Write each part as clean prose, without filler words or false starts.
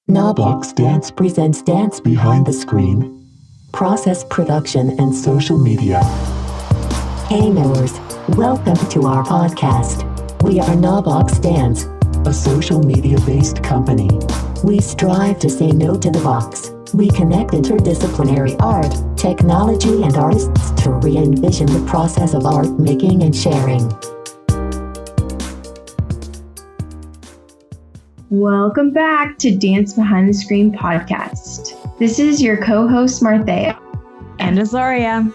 Knobloch's Dance presents Dance Behind the Screen, Process Production and Social Media. Hey knowers, welcome to our podcast. We are Knobloch's Dance, a social media-based company. We strive to say no to the box. We connect interdisciplinary art, technology, and artists to re-envision the process of art making and sharing. Welcome back to Dance Behind the Screen podcast. This is your co-host Martheya and Azaria.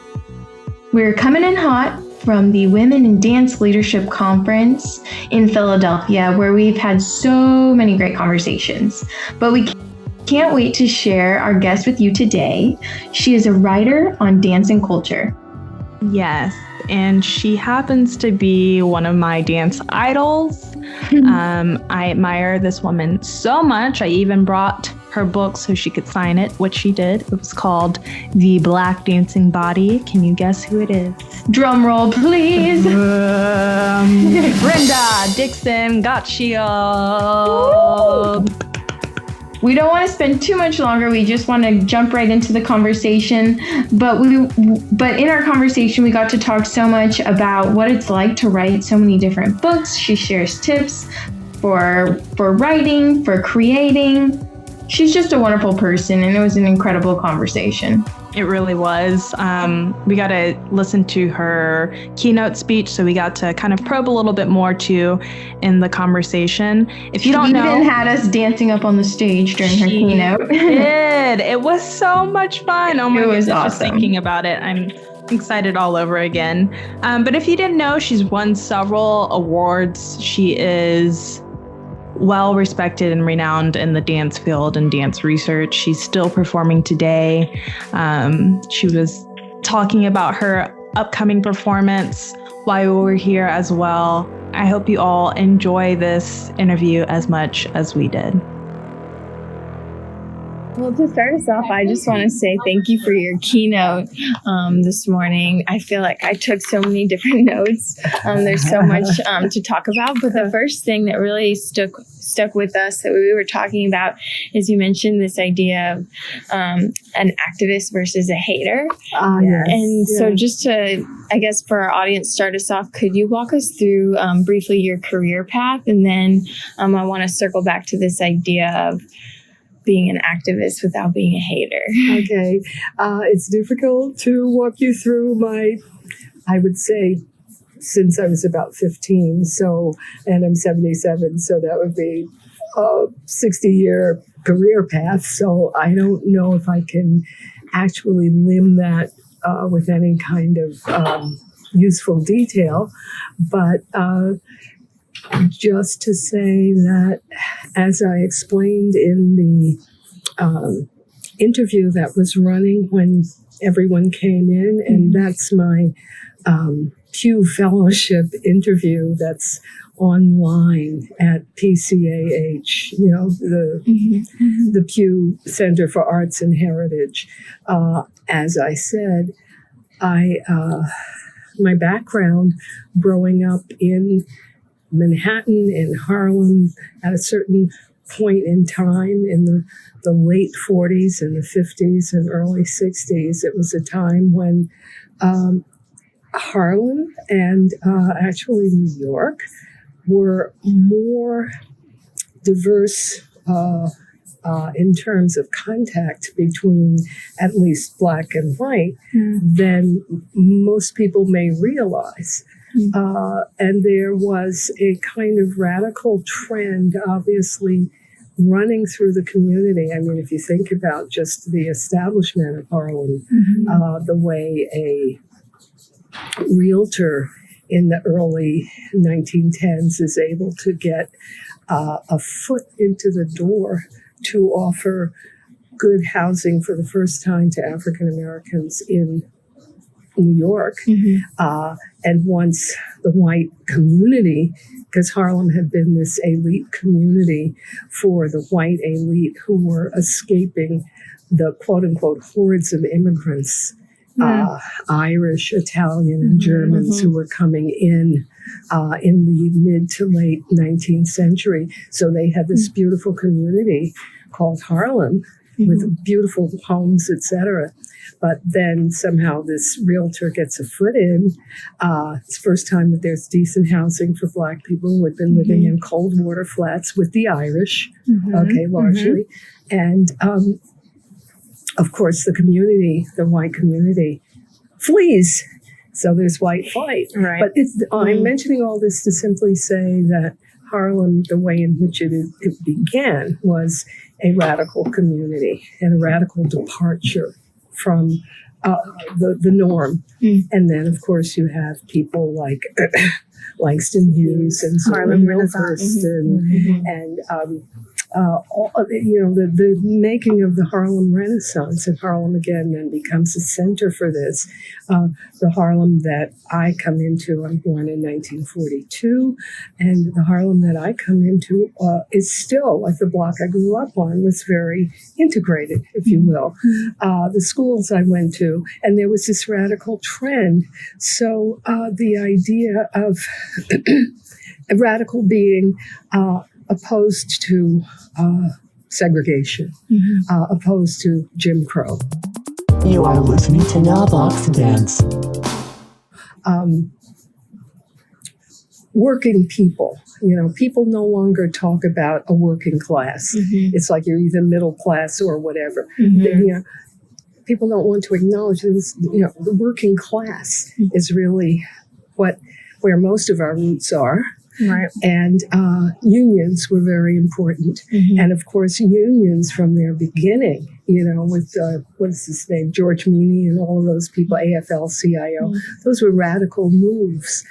We're coming in hot from the Women in Dance Leadership Conference in Philadelphia, where we've had so many great conversations. But we can't wait to share our guest with you today. She is a writer on dance and culture. Yes, and she happens to be one of my dance idols. I admire this woman so much. I even brought her book so she could sign it, which she did. It was called The Black Dancing Body. Can you guess who it is? Drum roll, please. Brenda Dixon Gottschild. We don't want to spend too much longer. We just want to jump right into the conversation. But in our conversation, we got to talk so much about what it's like to write so many different books. She shares tips for writing, for creating. She's just a wonderful person, and it was an incredible conversation. It really was. We got to listen to her keynote speech, so we got to kind of probe a little bit more too in the conversation. If you don't know, she even had us dancing up on the stage during her keynote. It was so much fun. Oh my goodness, awesome. Just thinking about it, I'm excited all over again. But if you didn't know, she's won several awards. She is well respected and renowned in the dance field and dance research. She's still performing today. She was talking about her upcoming performance while we were here as well. I hope you all enjoy this interview as much as we did. Well, to start us off, I just want to say thank you for your keynote this morning. I feel like I took so many different notes. There's so much to talk about. But the first thing that really stuck with us that we were talking about is you mentioned this idea of an activist versus a hater. Yes. And so just to, I guess, for our audience, start us off, could you walk us through briefly your career path? And then I want to circle back to this idea of being an activist without being a hater. Okay. It's difficult to walk you through I would say, since I was about 15, and I'm 77, so that would be a 60-year career path. So I don't know if I can actually limn that with any kind of useful detail, but just to say that, as I explained in the interview that was running when everyone came in, and that's my Pew Fellowship interview that's online at PCAH, the Pew Center for Arts and Heritage. As I said, my background growing up in Manhattan, in Harlem, at a certain point in time in the late 40s and the 50s and early 60s, it was a time when Harlem and actually New York were more diverse in terms of contact between at least black and white than most people may realize. And there was a kind of radical trend, obviously, running through the community. I mean, if you think about just the establishment of Harlem, the way a realtor in the early 1910s is able to get a foot into the door to offer good housing for the first time to African Americans in New York. And once the white community, because Harlem had been this elite community for the white elite who were escaping the quote-unquote hordes of immigrants, Irish, Italian, and Germans who were coming in the mid to late 19th century. So they had this beautiful community called Harlem with beautiful homes, etc. But then somehow this realtor gets a foot in. It's the first time that there's decent housing for Black people who had been living in cold water flats with the Irish, largely. And of course, the community, the white community, flees. So there's white flight. Right. But I'm mentioning all this to simply say that Harlem, the way in which it began, was a radical community and a radical departure from the norm. And then, of course, you have people like Langston Hughes and Harlem Renaissance and the making of the Harlem Renaissance, and Harlem again then becomes a center for this. The Harlem that I come into, I'm born in 1942, and the Harlem that I come into is still, like the block I grew up on, was very integrated, if you will. The schools I went to, and there was this radical trend. So the idea of a radical being opposed to segregation, opposed to Jim Crow. You are listening to Knobloch's Dance. Working people, people no longer talk about a working class. It's like you're either middle class or whatever. People don't want to acknowledge this. The working class is really where most of our roots are. Right. And unions were very important. And of course, unions from their beginning, with, what's his name, George Meany and all of those people, AFL-CIO, those were radical moves.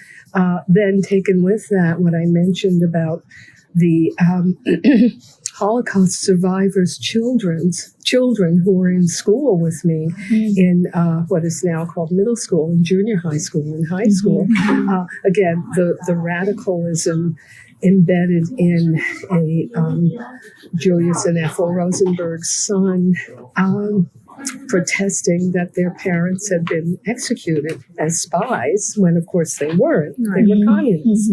Then taken with that, what I mentioned about the Holocaust survivors' children who were in school with me in what is now called middle school and junior high school and high school. Again, the radicalism embedded in a Julius and Ethel Rosenberg's son protesting that their parents had been executed as spies when, of course, they weren't. They were communists,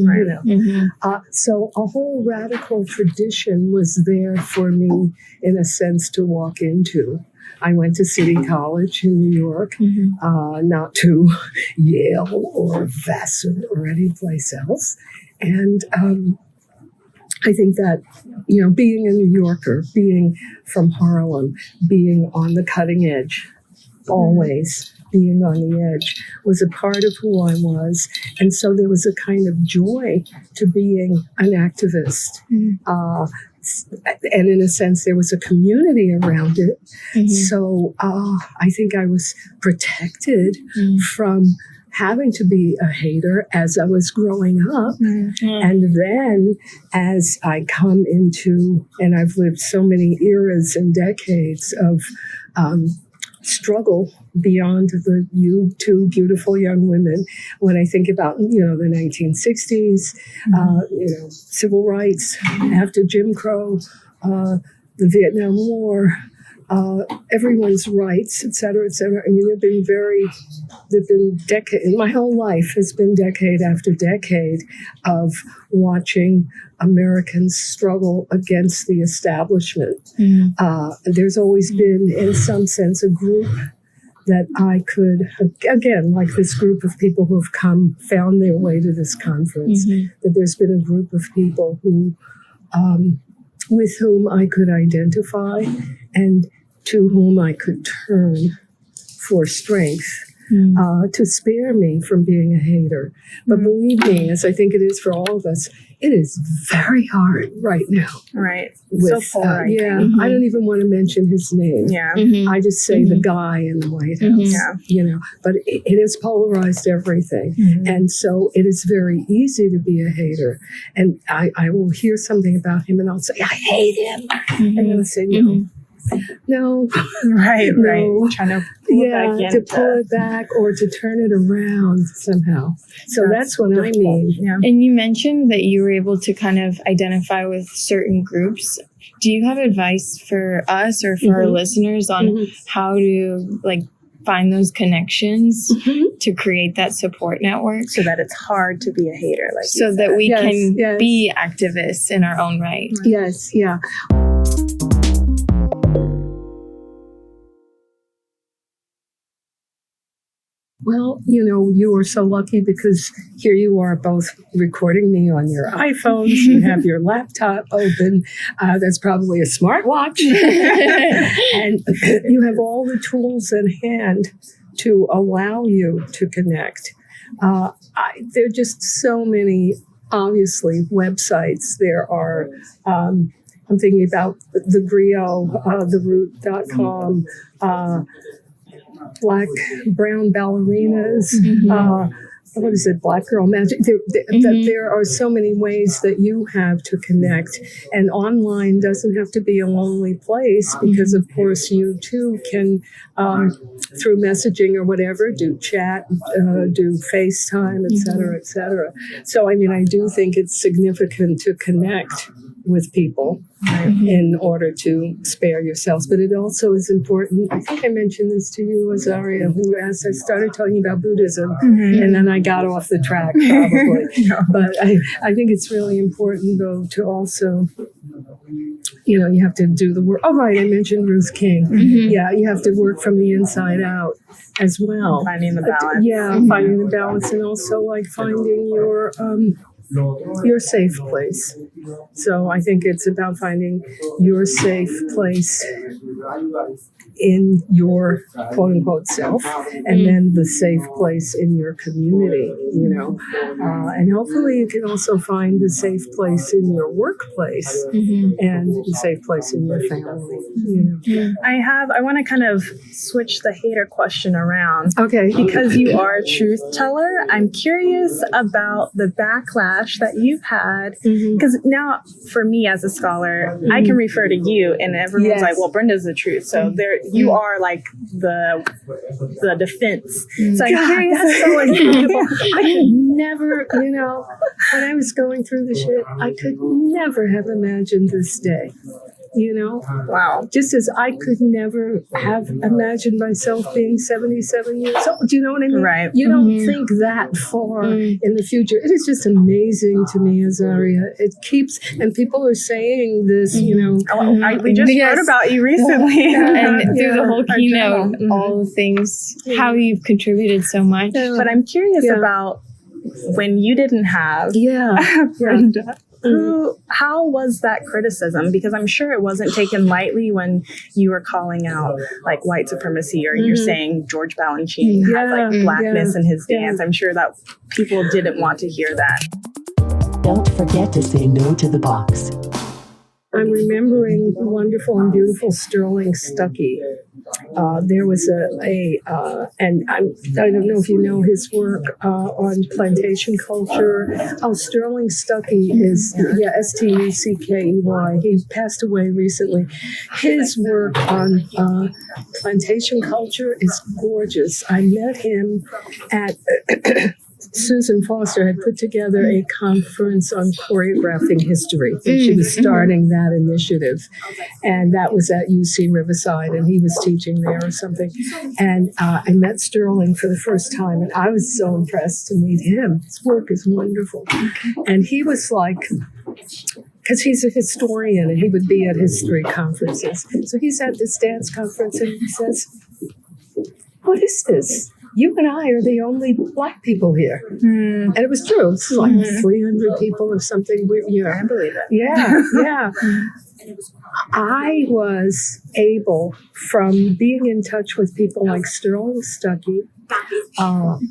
So a whole radical tradition was there for me, in a sense, to walk into. I went to City College in New York, not to Yale or Vassar or any place else. And I think that, being a New Yorker, being from Harlem, being on the cutting edge, always being on the edge, was a part of who I was. And so there was a kind of joy to being an activist. And in a sense, there was a community around it. So I think I was protected from having to be a hater as I was growing up. And then as I come into, and I've lived so many eras and decades of struggle beyond you two beautiful young women. When I think about, the 1960s, civil rights, after Jim Crow, the Vietnam War, everyone's rights, et cetera, et cetera. I mean, there've been decades, my whole life has been decade after decade of watching Americans struggle against the establishment. There's always been, in some sense, a group that I could, again, like this group of people who have found their way to this conference, that there's been a group of people who, with whom I could identify and to whom I could turn for strength, to spare me from being a hater. But believe me, as I think it is for all of us, it is very hard right now. Right. With, so polarizing. I don't even want to mention his name. I just say the guy in the White House. But it has polarized everything. And so it is very easy to be a hater. And I will hear something about him and I'll say, I hate him. And then I'll say, no. Right. Trying to pull it back or to turn it around somehow. So that's what I mean. And you mentioned that you were able to kind of identify with certain groups. Do you have advice for us or for our listeners on how to find those connections to create that support network? So that it's hard to be a hater, so that we can be activists in our own right. Yes, yeah. Well, you are so lucky because here you are both recording me on your iPhones. You have your laptop open. That's probably a smartwatch. And you have all the tools in hand to allow you to connect. There are just so many, obviously, websites. There are, I'm thinking about the Griot, theroot.com, brown ballerinas, what is it, Black Girl Magic? There are so many ways that you have to connect. And online doesn't have to be a lonely place because, of course, you too can, through messaging or whatever, do chat, do FaceTime, et cetera, et cetera. So, I mean, I do think it's significant to connect with people in order to spare yourselves. But it also is important. I think I mentioned this to you, Azaria, who asked, I started talking about Buddhism and then I got off the track probably. But I think it's really important, though, to also, you have to do the work. Oh, right, I mentioned Ruth King. Yeah, you have to work from the inside out as well. Finding the balance. Finding the balance, and also like finding your safe place. So I think it's about finding your safe place in your quote unquote self, and then the safe place in your community, and hopefully you can also find the safe place in your workplace and the safe place in your family. I want to kind of switch the hater question around. Okay. Because you are a truth teller, I'm curious about the backlash that you've had. Because now, for me as a scholar, I can refer to you, and everyone's like, well, Brenda's the truth. So you are like the defense. So I'm curious. That's so unusual. I could never, when I was going through the shit, I could never have imagined this day. Wow. Just as I could never have imagined myself being 77 years old. Do you know what I mean? Right. You don't think that far in the future. It is just amazing to me, Azaria. It keeps, and people are saying this, we just wrote about you recently. And through the whole keynote, all the things, how you've contributed so much. But I'm curious about when you didn't have Brenda. How was that criticism? Because I'm sure it wasn't taken lightly when you were calling out like white supremacy, or you're saying George Balanchine had like blackness in his dance. I'm sure that people didn't want to hear that. Don't forget to say no to the box. I'm remembering the wonderful and beautiful Sterling Stuckey. There was and I don't know if you know his work on plantation culture. Oh, Sterling Stuckey is, Stuckey. He passed away recently. His work on plantation culture is gorgeous. I met him at... Susan Foster had put together a conference on choreographing history. And she was starting that initiative. And that was at UC Riverside, and he was teaching there or something. And I met Sterling for the first time, and I was so impressed to meet him. His work is wonderful. And he was like... because he's a historian, and he would be at history conferences. So he's at this dance conference, and he says, "What is this? You and I are the only black people here." And it was true. It's like 300 people or something weird. I believe it. Yeah. I was able, from being in touch with people like Sterling Stuckey,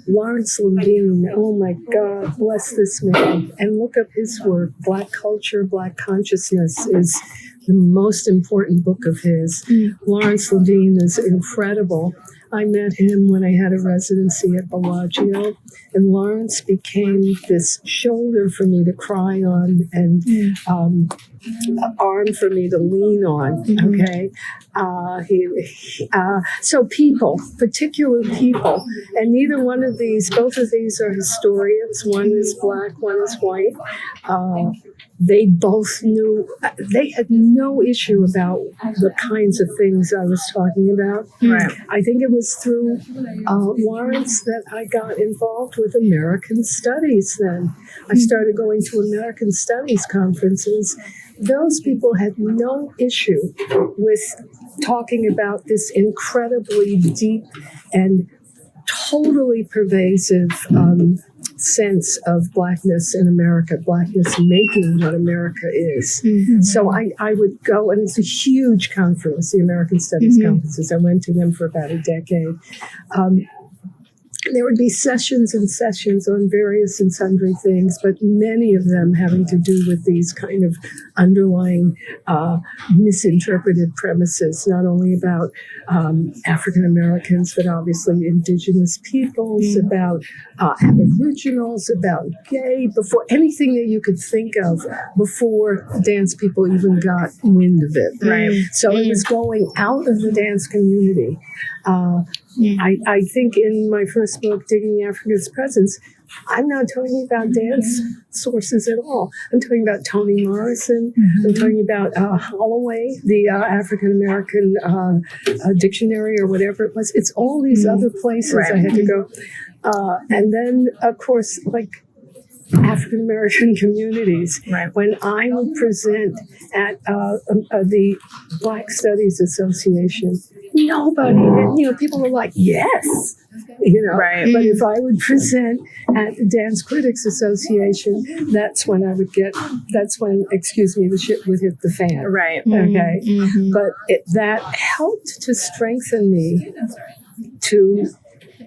Lawrence Levine, oh my God, bless this man, and look up his work. Black Culture, Black Consciousness is the most important book of his. Lawrence Levine is incredible. I met him when I had a residency at Bellagio, and Lawrence became this shoulder for me to cry on and arm for me to lean on, okay? So people, particular people, and neither one of these, both of these are historians. One is black, one is white. They both knew, they had no issue about the kinds of things I was talking about. Right. I think it was through Lawrence that I got involved with American Studies then. I started going to American Studies conferences. Those people had no issue with talking about this incredibly deep and totally pervasive sense of Blackness in America, Blackness making what America is. So I would go, and it's a huge conference, the American Studies conferences. I went to them for about a decade. There would be sessions and sessions on various and sundry things, but many of them having to do with these kind of underlying misinterpreted premises, not only about African Americans, but obviously indigenous peoples, about Aboriginals, about gay, before anything that you could think of before dance people even got wind of it. Right. So it was going out of the dance community. I think in my first book, Digging Africa's Presence, I'm not talking about dance sources at all. I'm talking about Toni Morrison. I'm talking about Holloway, the African American dictionary or whatever it was. It's all these other places I had to go. And then, of course, like African American communities. Right. When I would present at the Black Studies Association, nobody, people were like, yes, Right. But if I would present at the Dance Critics Association, that's when the shit would hit the fan. Right. Okay. But that helped to strengthen me to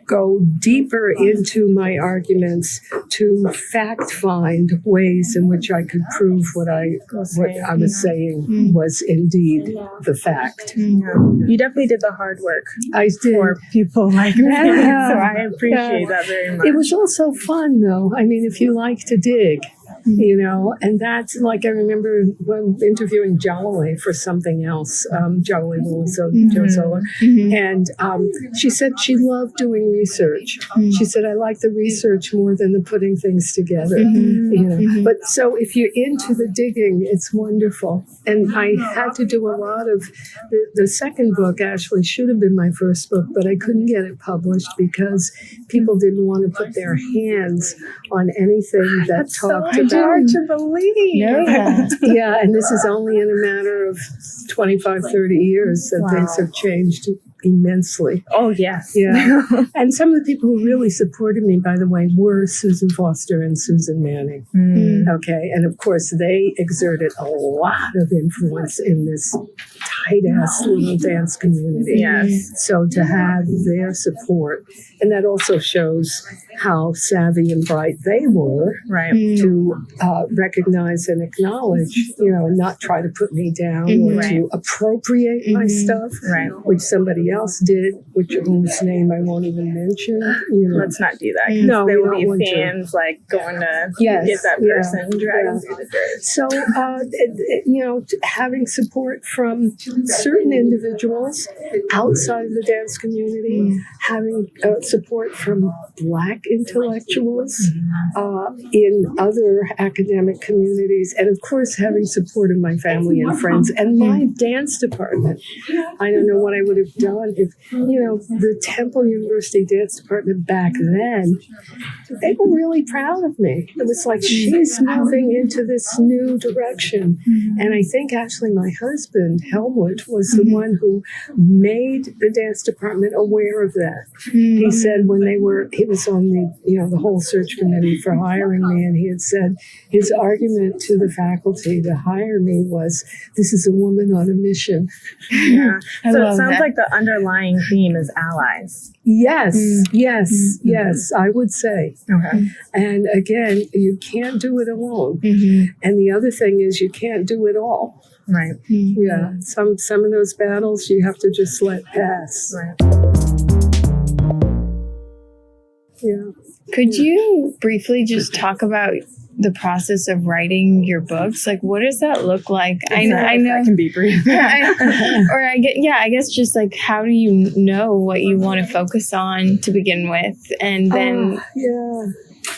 go deeper into my arguments, to fact find ways in which I could prove what I was saying was indeed the fact. You definitely did the hard work. I did. For people like me. So I appreciate that very much. It was also fun, though. I mean, if you like to dig, and that's like, I remember when interviewing Jolly for something else, Jolly Willis of Joe Solar, and she said she loved doing research. She said, I like the research more than the putting things together. But so if you're into the digging, it's wonderful. And I had to do a lot of, the second book actually should have been my first book, but I couldn't get it published because people didn't want to put their hands on anything that talked about. Hard to believe. Yeah, and this is only in a matter of 25, 30 years that things have changed immensely. Oh, yes. Yeah. And some of the people who really supported me, by the way, were Susan Foster and Susan Manning. Okay. And of course, they exerted a lot of influence in this tight-ass little dance community. Yes. So to have their support, and that also shows how savvy and bright they were to recognize and acknowledge, and not try to put me down or to appropriate my stuff, which somebody else did, whose name I won't even mention. Let's not do that. No, there we will don't be want fans like going to Yes, get that person dragged through the dirt. So, having support from certain individuals outside of the dance community, having support from Black intellectuals in other academic communities, and of course having support of my family and friends and my dance department. I don't know what I would have done if, the Temple University dance department back then, they were really proud of me. It was like, she's moving into this new direction. And I think actually my husband, Helmut, was the one who made the dance department aware of that. He said he was on the whole search committee for hiring me, and he had said his argument to the faculty to hire me was, this is a woman on a mission. Yeah. So it sounds like the underlying theme is allies. Yes, I would say. Okay. And again, you can't do it alone. And the other thing is you can't do it all. Right. Yeah. Some of those battles you have to just let pass. Right. Yeah. Could you briefly just talk about the process of writing your books? Like, what does that look like? I know that can be brief. I guess just like, how do you know what you want to focus on to begin with? And then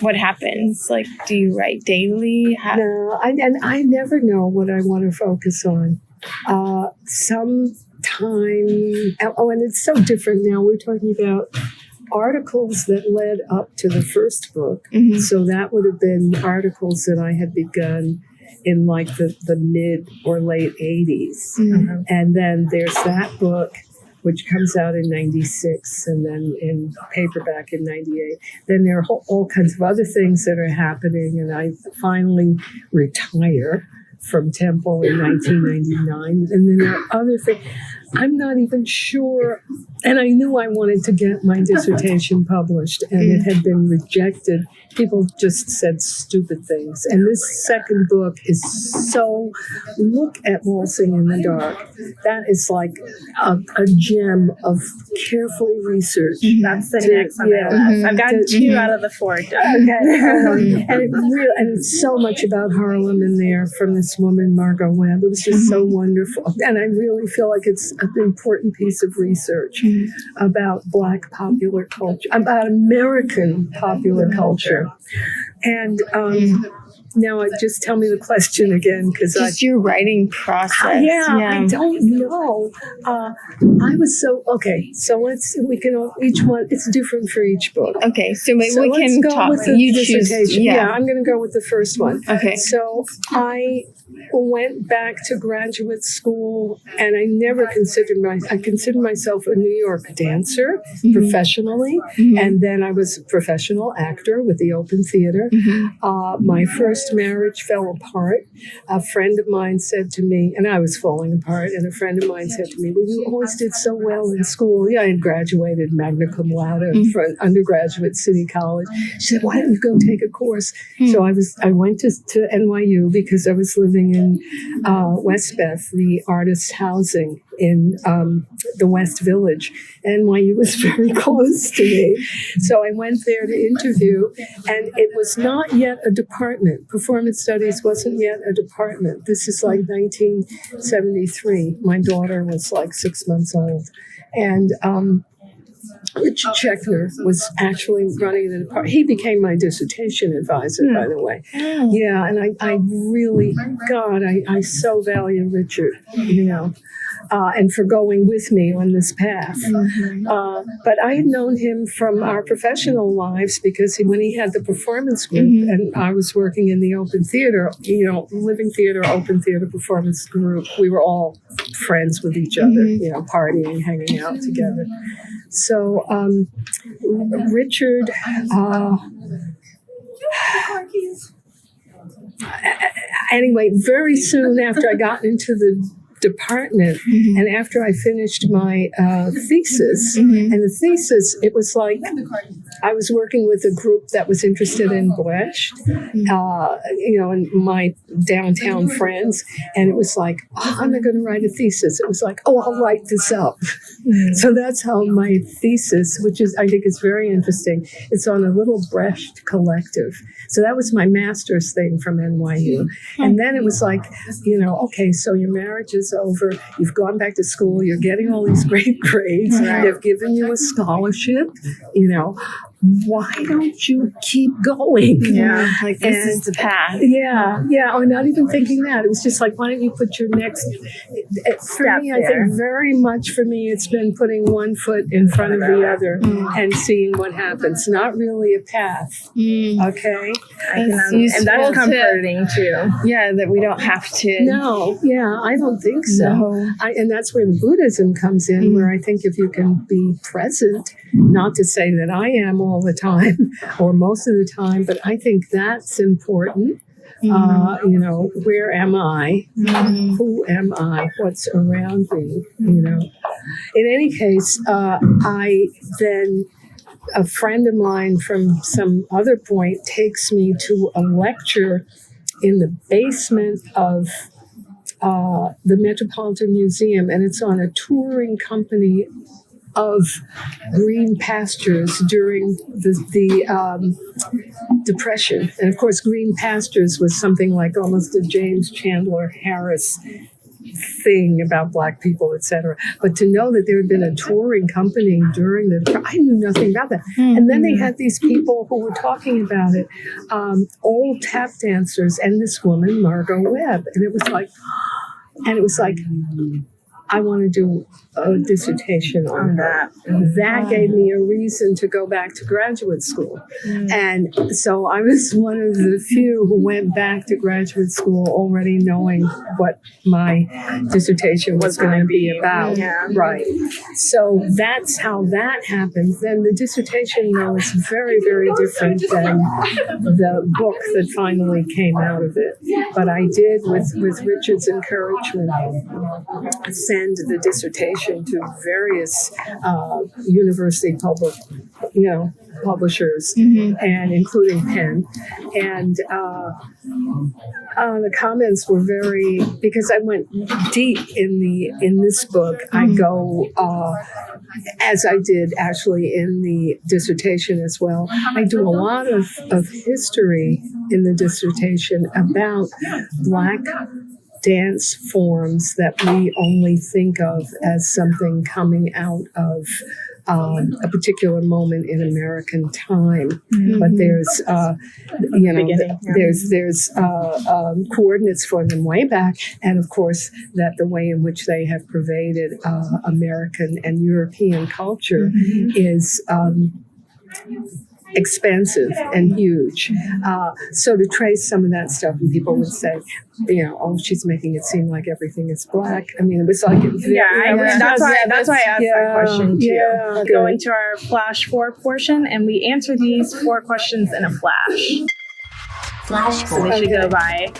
what happens? Like, do you write daily? No, I never know what I want to focus on. And it's so different now. We're talking about articles that led up to the first book. So that would have been articles that I had begun in like the mid or late 80s. And then there's that book. which comes out in 96 and then in paperback in 98. Then there are all kinds of other things that are happening, and I finally retire from Temple in 1999. And then there are other things. I'm not even sure. And I knew I wanted to get my dissertation published, and it had been rejected. People just said stupid things. And this second book is so, look at Waltzing in the Dark. That is like a gem of carefully researched. That's the next one I love. I've got 2 out of the 4 done. Okay. And it's so much about Harlem in there from this woman, Margot Webb. It was just so wonderful. And I really feel like it's an important piece of research about Black popular culture, about American popular culture. And now just tell me the question again, because Just your writing process. I don't know. I was so we can each one. It's different for each book. Okay, so maybe So we let's can go talk. with the You dissertation. choose. Yeah, I'm going to go with the first one. Okay. So I went back to graduate school, and I never considered myself a New York dancer professionally, and then I was a professional actor with the Open Theater. My first marriage fell apart. A friend of mine said to me, and I was falling apart, and a friend of mine said to me, "Well, you always did so well in school." Yeah, I had graduated magna cum laude from undergraduate City College. She said, "Why don't you go take a course?" So I went to NYU because I was living in West Beth, the artists' housing in the West Village. NYU was very close to me. So I went there to interview, and it was not yet a department. Performance studies wasn't yet a department. This is like 1973. My daughter was like 6 months old. And Richard Schechner was actually running the department. He became my dissertation advisor, by the way. Yeah, and I really, God, I so value Richard, and for going with me on this path. But I had known him from our professional lives because when he had the performance group and I was working in the Open Theater, Living Theater, Open Theater performance group, we were all friends with each other, partying, hanging out together. So Richard, anyway, very soon after I got into the department and after I finished my thesis, and the thesis, it was like I was working with a group that was interested in Brecht, and my downtown friends, and it was like, I'm not going to write a thesis. It was like, I'll write this up. So that's how my thesis, which I think is very interesting, it's on a little Brecht collective. So that was my master's thing from NYU. And then it was like, okay, so your marriage is over. You've gone back to school. You're getting all these great grades. They've given you a scholarship. Why don't you keep going? Yeah, like this is the path. Yeah. Or not even thinking that. It was just like, why don't you put your next for me, I think very much for me, it's been putting one foot in front of the other and seeing what happens. Not really a path. Okay? And that's comforting too. Yeah, that we don't have to. No, I don't think so. No. And that's where the Buddhism comes in, where I think if you can be present, not to say that I am all the time or most of the time, but I think that's important. Where am I? Who am I? What's around me? In any case, a friend of mine from some other point takes me to a lecture in the basement of the Metropolitan Museum, and it's on a touring company of green pastures during the Depression. And of course, green pastures was something like almost a James Chandler Harris thing about Black people, etc. But to know that there had been a touring company during I knew nothing about that. And then they had these people who were talking about it, old tap dancers, and this woman, Margot Webb. And it was like, I want to do a dissertation on that. That gave me a reason to go back to graduate school. And so I was one of the few who went back to graduate school already knowing what my dissertation was going to be about. Yeah. Right. So that's how that happens. Then the dissertation, though, is very, very different than the book that finally came out of it. But I did, with Richard's encouragement, send the dissertation to various university publishers, and including Penn. And the comments were because I went deep in this book. I go, as I did actually in the dissertation as well, I do a lot of history in the dissertation about Black dance forms that we only think of as something coming out of a particular moment in American time, but there's there's coordinates for them way back, and of course that the way in which they have pervaded American and European culture is expensive and huge. So to trace some of that stuff, and people would say, oh, she's making it seem like everything is Black. I mean, it was like, that's why I asked that question too. Yeah, Go into our Flash 4 portion, and we answer these 4 questions in a flash. Flash So they should go by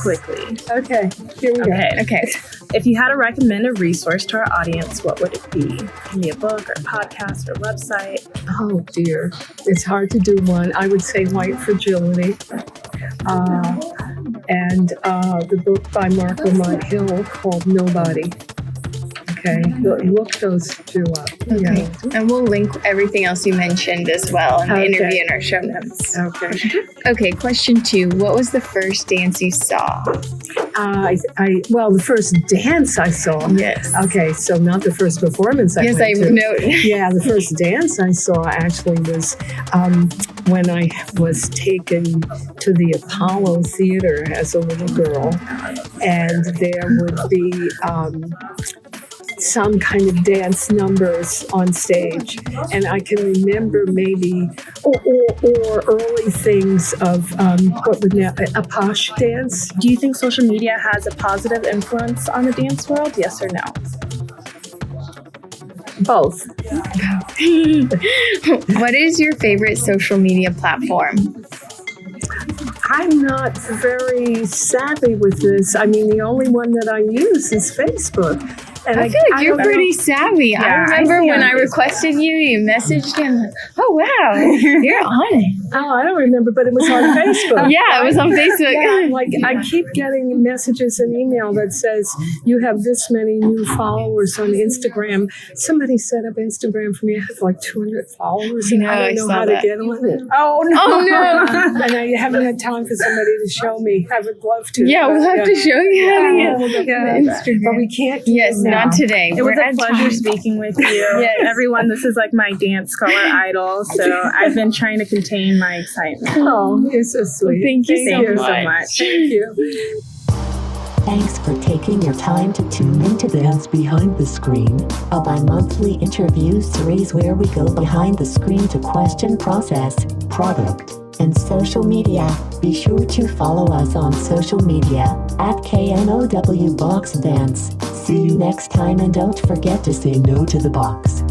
quickly. Okay, here we go. Okay. If you had to recommend a resource to our audience, what would it be? It can be a book or a podcast or website. Oh dear, it's hard to do one. I would say White Fragility, and the book by Mark Lamont Hill called Nobody. Okay, look those two up. Okay. Yeah. And we'll link everything else you mentioned as well in the interview in our show notes. Okay. Okay, question 2. What was the first dance you saw? The first dance I saw. Yes. Okay, so not the first performance I went to. noted. Yeah, the first dance I saw actually was when I was taken to the Apollo Theater as a little girl, and there would be some kind of dance numbers on stage, and I can remember maybe or early things of a posh dance. Do you think social media has a positive influence on the dance world? Yes or no? Both. What is your favorite social media platform? I'm not very savvy with this. I mean, the only one that I use is Facebook. And I feel like you're pretty savvy. I remember when I requested you, you messaged me. I'm like, oh, wow, you're on it. Oh, I don't remember, but it was on Facebook. Yeah, it was on Facebook. Yeah, like I keep getting messages and email that says you have this many new followers on Instagram. Somebody set up Instagram for me. I have like 200 followers, and I don't know how to get on it. Oh no! And I haven't had time for somebody to show me. I would love to. Yeah, we'll have to show you how to get on Instagram. But we can't do it now. Not today. It was a pleasure speaking with you. Yes. Everyone, this is like my dance color idol, so I've been trying to contain my excitement. Oh, you're so sweet. Thank you so much. Thank you. Thanks for taking your time to tune into Dance Behind the Screen, a bi-monthly interview series where we go behind the screen to question process, product, and social media. Be sure to follow us on social media at KNOW Box Dance. See you next time, and don't forget to say no to the box.